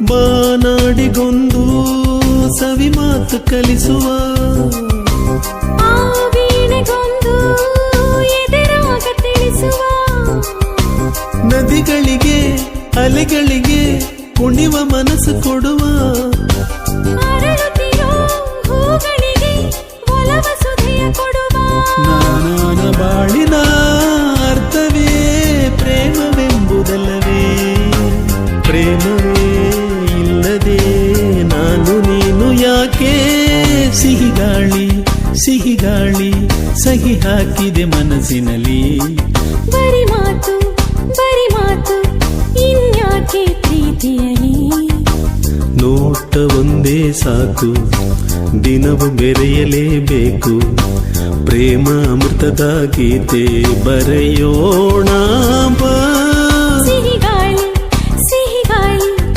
ಬಾನಾಡಿಗೊಂದು ಸವಿ ಮಾತು ಕಲಿಸುವ ಆ ವೀಣೆಗೊಂದು ಎದೆರಾಗ ತಿಳಿಸುವ ನದಿಗಳಿಗೆ ಅಲೆಗಳಿಗೆ ಕುಣಿವ ಮನಸ್ಸು ಕೊಡುವ ಅರಳುತ್ತಿರೋ ಹೂಗಳಿಗೆ ಒಲವ ಸುಧೆಯ ಕೊಡುವ ನಾನಾನ ಬಾಳಿನ ಅರ್ಥವೇ ಪ್ರೇಮವೆಂಬುದಲ್ಲವೇ ಪ್ರೇಮವೇ ಇಲ್ಲದೆ ನಾನು ನೀನು ಯಾಕೆ ಸಿಹಿಗಾಳಿ ಸಿಹಿಗಾಳಿ ಸಹಿ ಹಾಕಿದೆ ಮನಸ್ಸಿನಲ್ಲಿ ಬರಿ ಮಾತು ಇನ್ಯಾಕೆ ಪ್ರೀತಿಯಲಿ ನೋಟ ಒಂದೇ ಸಾಕು ದಿನವು ಬೆರೆಯಲೇಬೇಕು ಪ್ರೇಮ ಅಮೃತದ ಗೀತೆ ಬರೆಯೋಣ ಬಾ